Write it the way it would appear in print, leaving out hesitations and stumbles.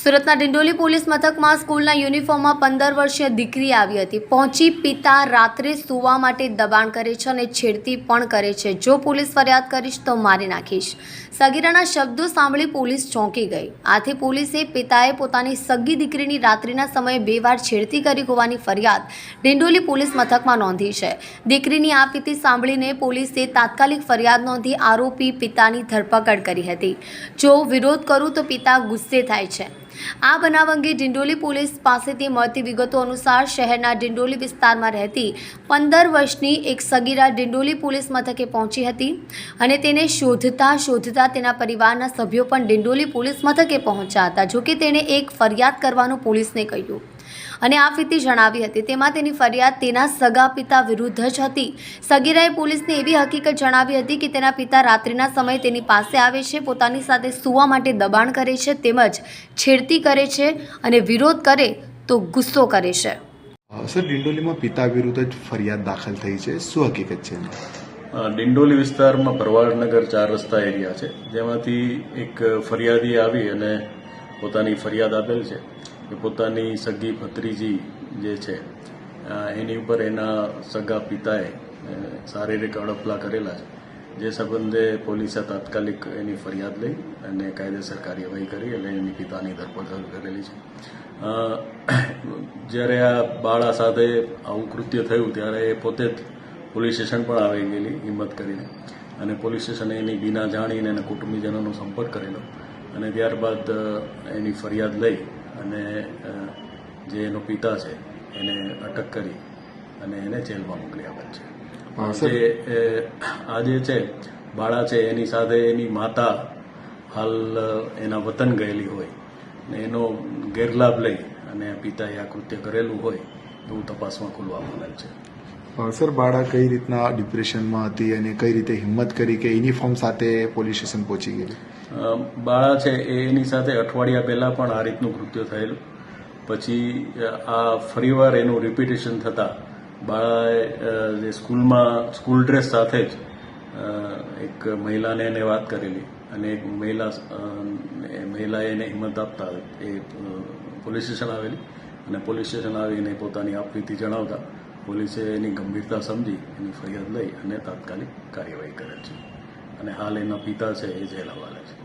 સુરતના ડિંડોલી પોલીસ મથકમાં સ્કૂલના યુનિફોર્મમાં 15 વર્ષીય દીકરી આવી હતી. પહોંચી પિતા રાત્રે સૂવા માટે દબાણ કરે છે અને છેડતી પણ કરે છે. જો પોલીસ ફરિયાદ કરીશ તો મારી નાખીશ. સગીરાના શબ્દો સાંભળી પોલીસ ચોંકી ગઈ. આથી પોલીસે પિતાએ પોતાની સગી દીકરીની રાત્રિના સમયે 2 વાર છેડતી કરી હોવાની ફરિયાદ ડિંડોલી પોલીસ મથકમાં નોંધી છે. દીકરીની આ પીતી સાંભળીને પોલીસે તાત્કાલિક ફરિયાદ નોંધી આરોપી પિતાની ધરપકડ કરી હતી. જો વિરોધ કરું તો પિતા ગુસ્સે થાય છે. આ બનાવ અંગે ડિંડોલી પોલીસ પાસેથી મળતી વિગતો અનુસાર શહેરના ડિંડોલી વિસ્તારમાં રહેતી 15 વર્ષની એક સગીરા ડિંડોલી પોલીસ મથકે પહોંચી હતી અને તેને શોધતા તેના પરિવારના સભ્યો પણ ડિંડોલી પોલીસ મથકે પહોંચ્યા હતા. જોકે તેણે એક ફરિયાદ કરવાનું પોલીસને કહ્યું અને આ ફીતી જણાવી હતી. તેમાં તેની ફરિયાદ તેના સગા પિતા વિરુદ્ધ જ હતી. સગીરાએ પોલીસને એવી હકીકત જણાવી હતી કે તેના પિતા રાત્રિના સમયે તેની પાસે આવે છે, પોતાની સાથે સૂવા માટે દબાણ કરે છે, તેમજ છેડતી કરે છે અને વિરોધ કરે તો ગુસ્સો કરે છે. સર, ડિંડોલીમાં પિતા વિરુદ્ધ જ ફરિયાદ દાખલ થઈ છે, શું હકીકત છે? ડિંડોલી વિસ્તારમાં પ્રવાળનગર 4 રસ્તા એરિયા છે, જેમાંથી એક ફરિયાદી આવી અને પોતાની ફરિયાદ આપેલ છે કે પોતાની સગી ભત્રીજી જે છે એની ઉપર એના સગા પિતાએ શારીરિક અડપલા કરેલા છે. જે સંબંધે પોલીસે તાત્કાલિક એની ફરિયાદ લઈ અને કાયદેસર કાર્યવાહી કરી અને એની પિતાની ધરપકડ કરેલી છે. જ્યારે આ બાળા સાથે આવું કૃત્ય થયું ત્યારે એ પોતે જ પોલીસ સ્ટેશન પણ આવી ગયેલી હિંમત કરીને અને પોલીસ સ્ટેશને એની બીના જાણીને એના કુટુંબીજનોનો સંપર્ક કરેલો અને ત્યારબાદ એની ફરિયાદ લઈ અને જે એનો પિતા છે એને અટક કરી અને એને જેલમાં મોકલી આપેલ છે. આ જે છે બાળા છે એની સાથે એની માતા હાલ એના વતન ગયેલી હોય ને એનો ગેરલાભ લઈ અને પિતાએ આ કૃત્ય કરેલું હોય એવું તપાસમાં ખુલવા મળેલ છે. સર, બાળા કઈ રીતના ડિપ્રેશનમાં હતી અને કઈ રીતે હિંમત કરી કે યુનિફોર્મ સાથે પોલીસ સ્ટેશન પહોંચી ગયેલી? બાળા છે એની સાથે અઠવાડિયા પહેલાં પણ આ રીતનું કૃત્ય થયેલું. પછી આ ફરીવાર એનું રિપીટેશન થતાં બાળાએ જે સ્કૂલ ડ્રેસ સાથે જ એક મહિલાને એને વાત કરેલી અને એક મહિલાએ એને હિંમત આપતા એ પોલીસ સ્ટેશન આવેલી અને પોલીસ સ્ટેશન આવીને પોતાની આપવીતી જણાવતા પોલીસે એની ગંભીરતા સમજી એની ફરિયાદ લઈ અને તાત્કાલિક કાર્યવાહી કરેલ છે અને હાલ એના પિતા છે એ જેલ હવાલે છે.